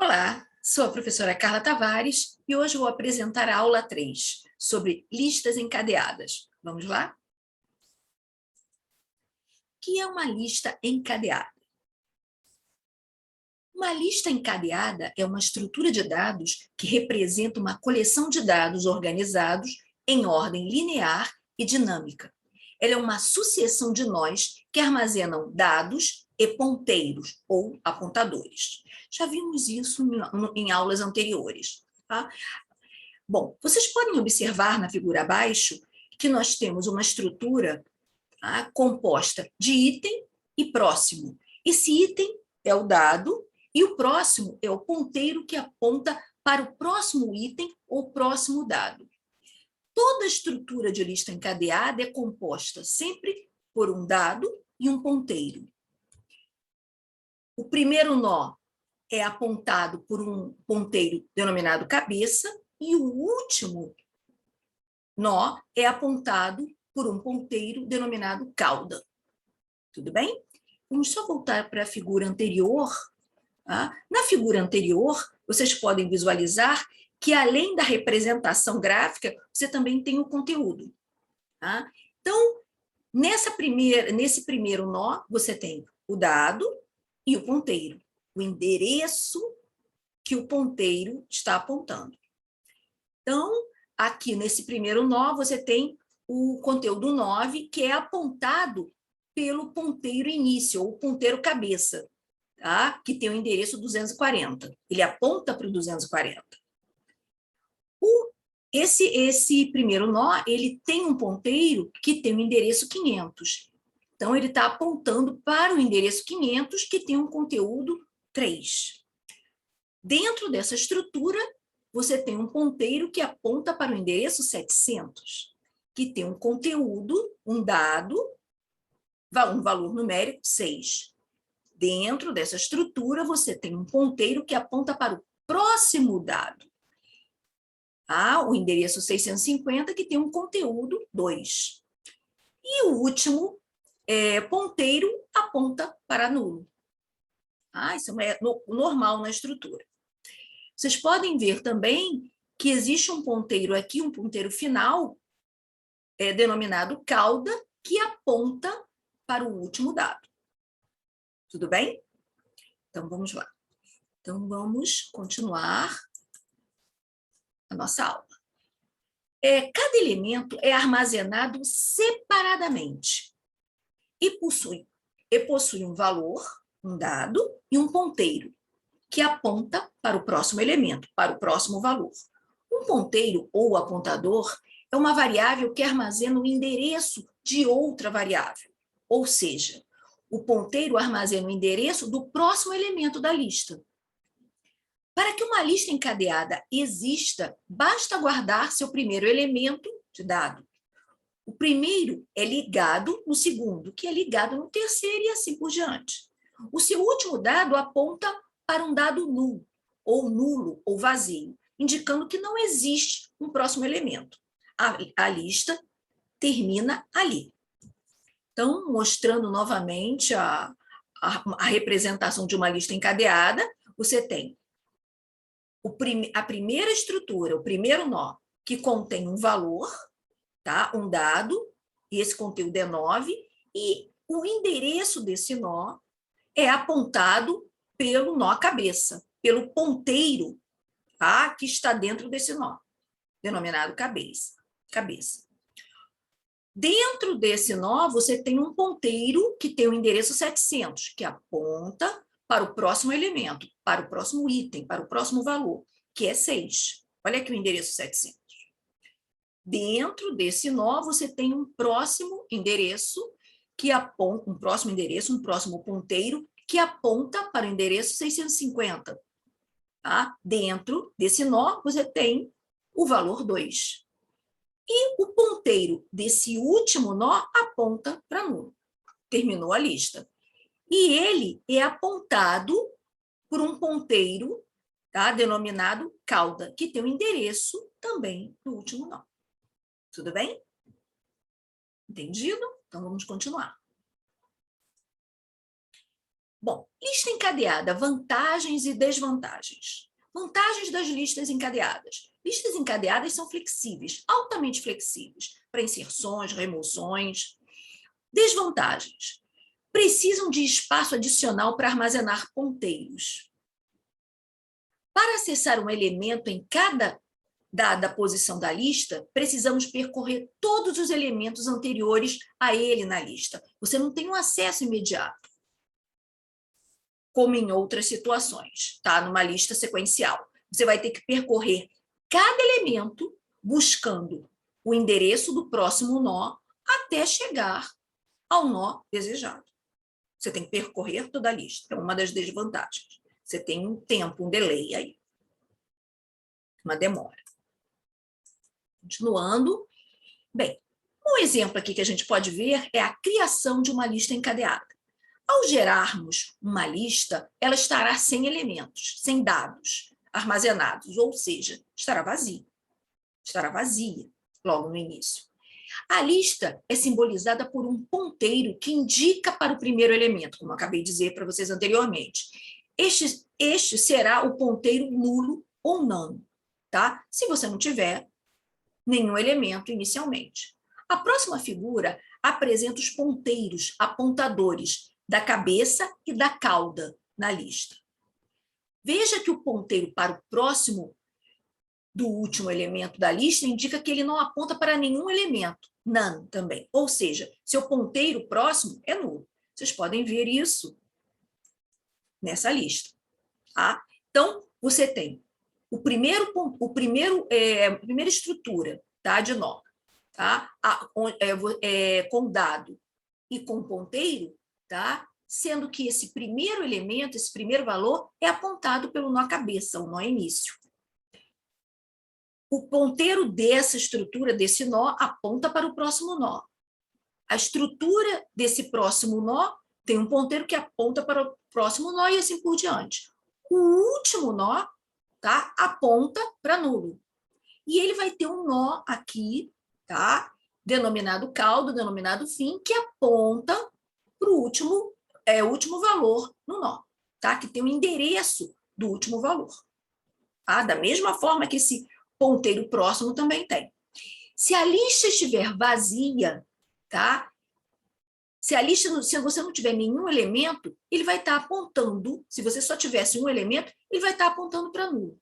Olá, sou a professora Carla Tavares e hoje vou apresentar a aula 3 sobre listas encadeadas. Vamos lá? O que é uma lista encadeada? Uma lista encadeada é uma estrutura de dados que representa uma coleção de dados organizados em ordem linear e dinâmica. Ela é uma sucessão de nós que armazenam dados e ponteiros ou apontadores. Já vimos isso em aulas anteriores, tá? Bom, vocês podem observar na figura abaixo que nós temos uma estrutura, tá, composta de item e próximo. Esse item é o dado e o próximo é o ponteiro que aponta para o próximo item ou próximo dado. Toda estrutura de lista encadeada é composta sempre por um dado e um ponteiro. O primeiro nó é apontado por um ponteiro denominado cabeça e o último nó é apontado por um ponteiro denominado cauda. Tudo bem? Vamos só voltar para a figura anterior. Tá? Na figura anterior, vocês podem visualizar que, além da representação gráfica, você também tem o conteúdo. Tá? Então, nesse primeiro nó, você tem o dado e o ponteiro, o endereço que o ponteiro está apontando. Então, aqui nesse primeiro nó, você tem o conteúdo 9, que é apontado pelo ponteiro início, ou ponteiro cabeça, tá? Que tem o endereço 240. Ele aponta para o 240. Esse primeiro nó, ele tem um ponteiro que tem o endereço 500. Então, ele está apontando para o endereço 500, que tem um conteúdo 3. Dentro dessa estrutura, você tem um ponteiro que aponta para o endereço 700, que tem um conteúdo, um dado, um valor numérico 6. Dentro dessa estrutura, você tem um ponteiro que aponta para o próximo dado. O endereço 650, que tem um conteúdo 2. E o último ponteiro aponta para nulo. Isso é normal na estrutura. Vocês podem ver também que existe um ponteiro aqui, um ponteiro final, denominado cauda, que aponta para o último dado. Tudo bem? Então, vamos lá. Então, vamos continuar a nossa aula. Cada elemento é armazenado separadamente e possui um valor, um dado e um ponteiro, que aponta para o próximo elemento, para o próximo valor. Um ponteiro ou apontador é uma variável que armazena o endereço de outra variável, ou seja, o ponteiro armazena o endereço do próximo elemento da lista. Para que uma lista encadeada exista, basta guardar seu primeiro elemento de dado. O primeiro é ligado no segundo, que é ligado no terceiro e assim por diante. O seu último dado aponta para um dado nulo, ou vazio, indicando que não existe um próximo elemento. A lista termina ali. Então, mostrando novamente a representação de uma lista encadeada, você tem a primeira estrutura, o primeiro nó, que contém um valor, tá? Um dado, e esse conteúdo é 9, e o endereço desse nó é apontado pelo nó cabeça, pelo ponteiro, tá? Que está dentro desse nó, denominado cabeça. Dentro desse nó, você tem um ponteiro que tem o endereço 700, que aponta para o próximo elemento, para o próximo item, para o próximo valor, que é 6. Olha aqui o endereço 700. Dentro desse nó, você tem um próximo endereço, um próximo ponteiro, que aponta para o endereço 650. Tá? Dentro desse nó, você tem o valor 2. E o ponteiro desse último nó aponta para nulo. Terminou a lista. E ele é apontado por um ponteiro, tá? Denominado cauda, que tem o endereço também no último nó. Tudo bem? Entendido? Então, vamos continuar. Bom, lista encadeada, vantagens e desvantagens. Vantagens das listas encadeadas. Listas encadeadas são flexíveis, altamente flexíveis, para inserções, remoções. Desvantagens. Precisam de espaço adicional para armazenar ponteiros. Para acessar um elemento em cada dada posição da lista, precisamos percorrer todos os elementos anteriores a ele na lista. Você não tem um acesso imediato, como em outras situações, tá? Numa lista sequencial. Você vai ter que percorrer cada elemento buscando o endereço do próximo nó até chegar ao nó desejado. Você tem que percorrer toda a lista. É uma das desvantagens. Você tem um tempo, um delay aí. Uma demora. Continuando. Bem, um exemplo aqui que a gente pode ver é a criação de uma lista encadeada. Ao gerarmos uma lista, ela estará sem elementos, sem dados armazenados, ou seja, estará vazia. Estará vazia logo no início. A lista é simbolizada por um ponteiro que indica para o primeiro elemento, como eu acabei de dizer para vocês anteriormente. Este será o ponteiro nulo ou não, tá? Se você não tiver nenhum elemento inicialmente. A próxima figura apresenta os ponteiros, apontadores da cabeça e da cauda na lista. Veja que o ponteiro para o próximo do último elemento da lista indica que ele não aponta para nenhum elemento, none também. Ou seja, seu ponteiro próximo é nulo. Vocês podem ver isso nessa lista. Tá? Então, você tem a primeira estrutura, tá, de nó, tá? Com dado e com ponteiro, tá? Sendo que esse primeiro elemento, esse primeiro valor, é apontado pelo nó cabeça, o nó início. O ponteiro dessa estrutura, desse nó, aponta para o próximo nó. A estrutura desse próximo nó tem um ponteiro que aponta para o próximo nó e assim por diante. O último nó, tá, aponta para nulo. E ele vai ter um nó aqui, tá, denominado cauda, denominado fim, que aponta para o último valor no nó, tá, que tem o endereço do último valor. Tá? Da mesma forma que esse ponteiro próximo também tem. Se a lista estiver vazia, tá? Se você não tiver nenhum elemento, ele vai estar apontando, se você só tivesse um elemento, ele vai estar apontando para nulo.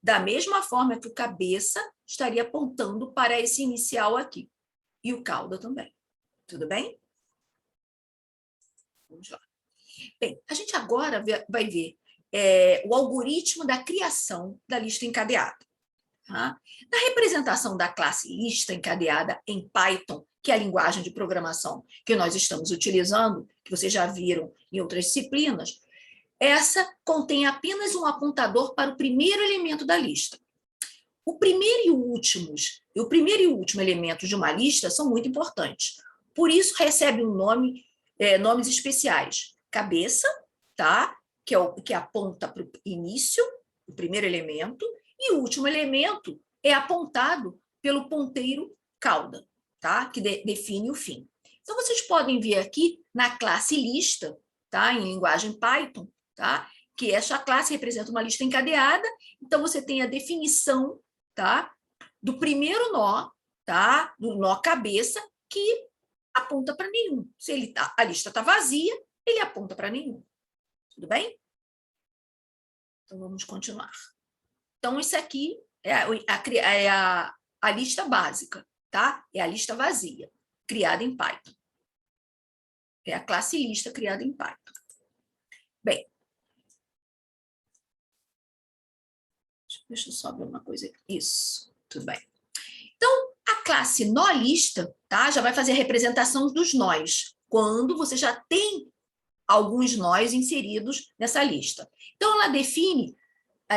Da mesma forma que o cabeça estaria apontando para esse inicial aqui. E o cauda também. Tudo bem? Vamos lá. Bem, a gente agora vai ver o algoritmo da criação da lista encadeada. Tá? Na representação da classe lista encadeada em Python, que é a linguagem de programação que nós estamos utilizando, que vocês já viram em outras disciplinas, essa contém apenas um apontador para o primeiro elemento da lista. O primeiro e o último elemento de uma lista são muito importantes. Por isso, recebe um nome, nomes especiais. Cabeça, tá? Que aponta para o início, o primeiro elemento, e o último elemento é apontado pelo ponteiro cauda, tá? Que define o fim. Então, vocês podem ver aqui na classe lista, tá? Em linguagem Python, tá? Que essa classe representa uma lista encadeada. Então, você tem a definição, tá? Do primeiro nó, tá? Do nó cabeça, que aponta para nenhum. Se a lista está vazia, ele aponta para nenhum. Tudo bem? Então, vamos continuar. Então, isso aqui é a lista básica, tá? É a lista vazia, criada em Python. É a classe lista criada em Python. Bem, deixa eu só ver uma coisa aqui. Isso, tudo bem. Então, a classe nó lista, tá? Já vai fazer a representação dos nós, quando você já tem alguns nós inseridos nessa lista. Então, ela define,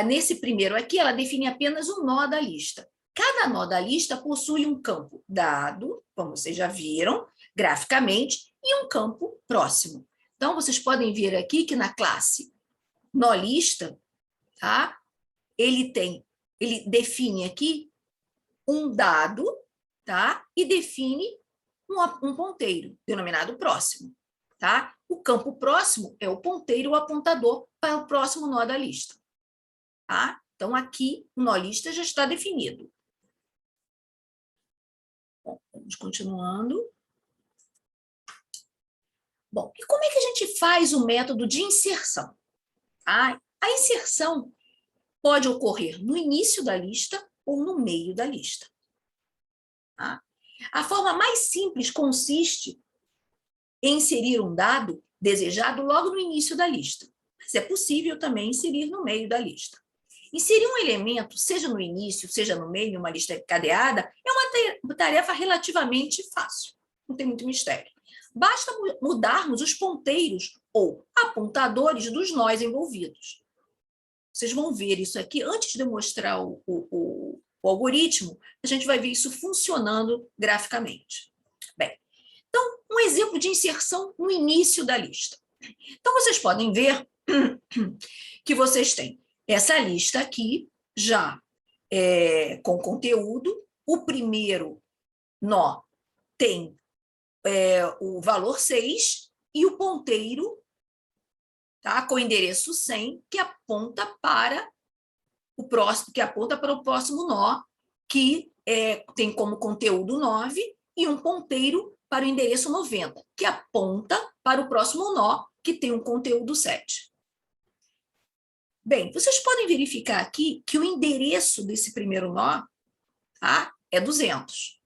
nesse primeiro aqui, ela define apenas um nó da lista. Cada nó da lista possui um campo dado, como vocês já viram, graficamente, e um campo próximo. Então, vocês podem ver aqui que na classe nó lista, tá? Ele define aqui um dado, tá? E define um ponteiro, denominado próximo. tá? O campo próximo é o ponteiro ou apontador para o próximo nó da lista, tá? Então, aqui, o nó lista já está definido. Bom, vamos continuando. Bom, e como é que a gente faz o método de inserção? A inserção pode ocorrer no início da lista ou no meio da lista. Tá? A forma mais simples consiste em inserir um dado desejado logo no início da lista, mas é possível também inserir no meio da lista. Inserir um elemento, seja no início, seja no meio, em uma lista cadeada, é uma tarefa relativamente fácil, não tem muito mistério. Basta mudarmos os ponteiros ou apontadores dos nós envolvidos. Vocês vão ver isso aqui, antes de eu mostrar o algoritmo, a gente vai ver isso funcionando graficamente. Bem, então, um exemplo de inserção no início da lista. Então, vocês podem ver que vocês têm essa lista aqui, já com conteúdo. O primeiro nó tem o valor 6 e o ponteiro, tá, com o endereço 100, que aponta para o próximo nó, que tem como conteúdo 9 e um ponteiro para o endereço 90, que aponta para o próximo nó, que tem um conteúdo 7. Bem, vocês podem verificar aqui que o endereço desse primeiro nó, tá, é 200.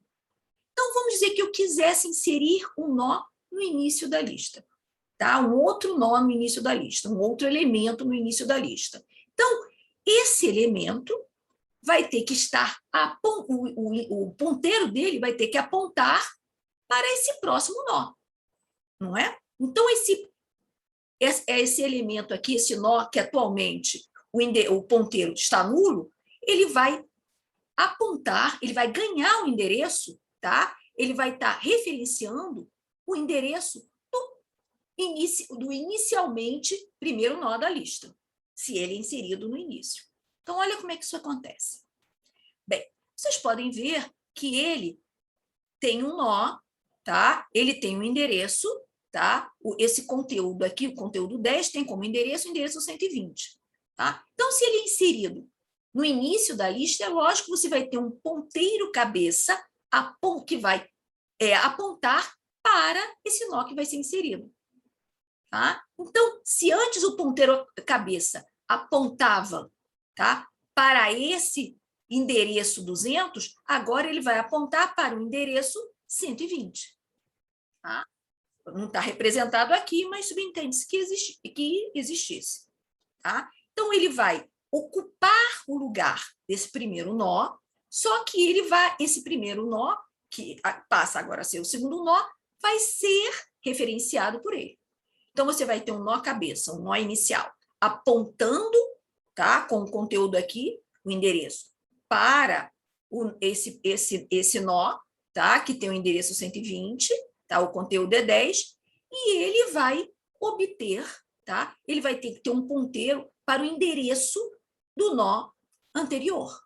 Então, vamos dizer que eu quisesse inserir um nó no início da lista, tá? Um outro nó no início da lista, um outro elemento no início da lista. Então, esse elemento vai ter que estar, o ponteiro dele vai ter que apontar para esse próximo nó, não é? Então, esse elemento aqui, esse nó que atualmente o ponteiro está nulo, ele vai apontar, ele vai ganhar o endereço, tá? Ele vai estar referenciando o endereço do inicialmente primeiro nó da lista, se ele é inserido no início. Então, olha como é que isso acontece. Bem, vocês podem ver que ele tem um nó, tá? Ele tem um endereço, tá? Esse conteúdo aqui, o conteúdo 10, tem como endereço o endereço 120, tá? Então, se ele é inserido no início da lista, é lógico que você vai ter um ponteiro cabeça que vai apontar para esse nó que vai ser inserido. Tá? Então, se antes o ponteiro cabeça apontava, tá, para esse endereço 200, agora ele vai apontar para o endereço 120. Tá? Não está representado aqui, mas subentende-se que existisse. Tá? Então, ele vai ocupar o lugar desse primeiro nó, só que esse primeiro nó, que passa agora a ser o segundo nó, vai ser referenciado por ele. Então, você vai ter um nó cabeça, um nó inicial, apontando, tá, com o conteúdo aqui, o endereço, para esse nó, tá, que tem o endereço 120, tá, o conteúdo é 10, e ele vai obter, tá, ele vai ter que ter um ponteiro para o endereço do nó anterior,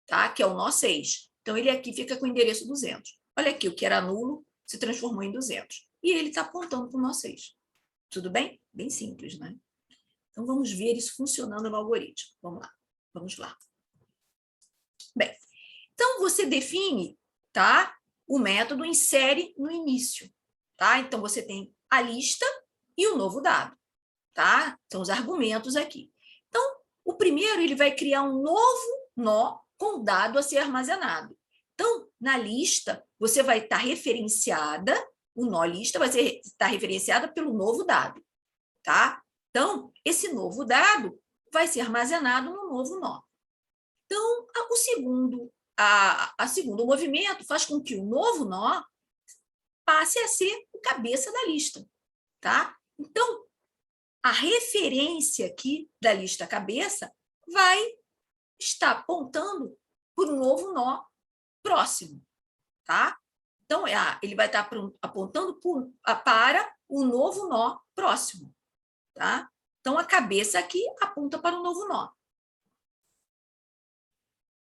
tá, que é o nó 6. Então, ele aqui fica com o endereço 200. Olha aqui, o que era nulo se transformou em 200. E ele está apontando para o nó 6. Tudo bem? Bem simples, né? Então, vamos ver isso funcionando no algoritmo. Vamos lá. Bem, então você define, tá, o método insere no início, tá? Então, você tem a lista e o novo dado, tá? São os argumentos aqui. Então, o primeiro, ele vai criar um novo nó com dado a ser armazenado. Então, na lista, você vai estar referenciada, o nó lista vai estar referenciada pelo novo dado, tá? Então, esse novo dado vai ser armazenado no novo nó. Então, o segundo movimento faz com que o novo nó passe a ser o cabeça da lista, tá? Então, a referência aqui da lista cabeça vai estar apontando por um novo nó próximo, tá? Então, ele vai estar apontando para o novo nó próximo, tá? Então, a cabeça aqui aponta para o novo nó.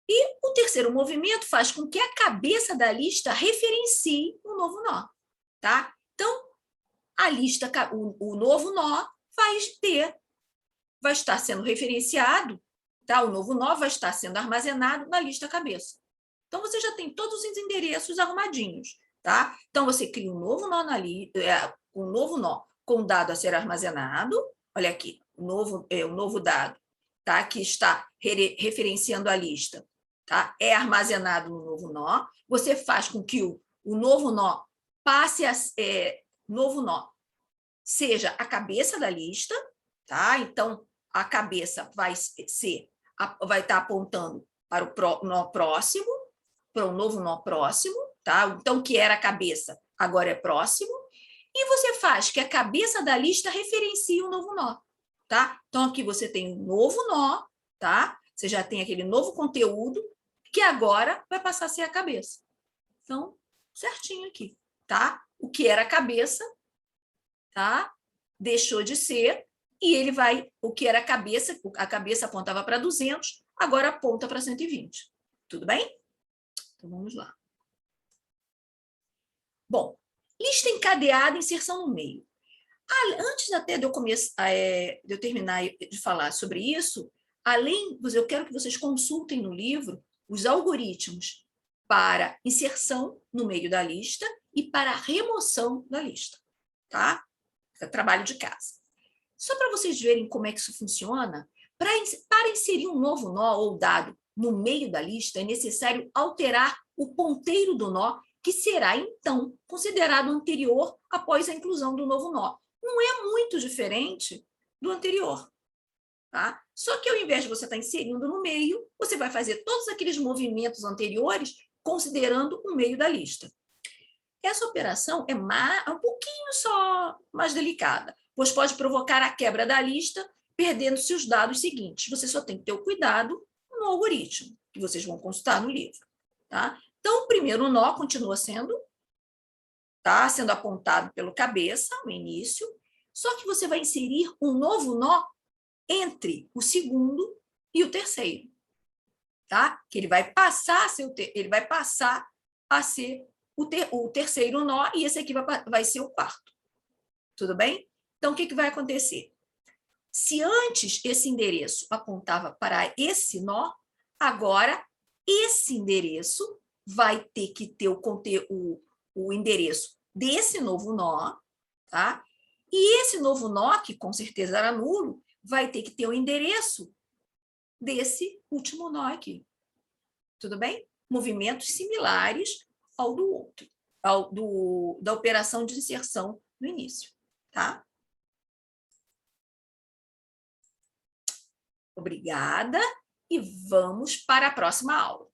E o terceiro movimento faz com que a cabeça da lista referencie o novo nó, tá? Então, a lista, o novo nó vai estar sendo referenciado, tá? O novo nó vai estar sendo armazenado na lista cabeça. Então, você já tem todos os endereços arrumadinhos, tá? Então, você cria um novo nó um novo nó com dado a ser armazenado. Olha aqui, o novo dado, tá? Que está referenciando a lista, tá? É armazenado no novo nó. Você faz com que o novo nó passe novo nó seja a cabeça da lista, tá? Então, a cabeça vai estar apontando para o nó próximo, para o novo nó próximo, tá? Então, que era a cabeça, agora é próximo. E você faz que a cabeça da lista referencie o novo nó, tá? Então, aqui você tem um novo nó, tá? Você já tem aquele novo conteúdo que agora vai passar a ser a cabeça. Então, certinho aqui, tá? O que era a cabeça, tá? Deixou de ser, e ele vai, o que era a cabeça apontava para 200, agora aponta para 120. Tudo bem? Então, vamos lá. Bom, lista encadeada, inserção no meio. Antes até de eu terminar de falar sobre isso, eu quero que vocês consultem no livro os algoritmos para inserção no meio da lista e para remoção da lista, tá? É trabalho de casa. Só para vocês verem como é que isso funciona, para inserir um novo nó ou dado no meio da lista, é necessário alterar o ponteiro do nó, que será, então, considerado anterior após a inclusão do novo nó. Não é muito diferente do anterior, tá? Só que, ao invés de você estar inserindo no meio, você vai fazer todos aqueles movimentos anteriores considerando o meio da lista. Essa operação é um pouquinho só mais delicada, pois pode provocar a quebra da lista, perdendo-se os dados seguintes. Você só tem que ter o cuidado no algoritmo, que vocês vão consultar no livro, tá? Então, o primeiro nó continua sendo apontado pelo cabeça, no início, só que você vai inserir um novo nó entre o segundo e o terceiro, tá? Que ele vai passar a ser o terceiro nó, e esse aqui vai ser o quarto. Tudo bem? Então, o que vai acontecer? Se antes esse endereço apontava para esse nó, agora esse endereço vai ter que ter o endereço desse novo nó, tá? E esse novo nó, que com certeza era nulo, vai ter que ter o endereço desse último nó aqui. Tudo bem? Movimentos similares ao do outro, da operação de inserção no início, tá? Obrigada e vamos para a próxima aula.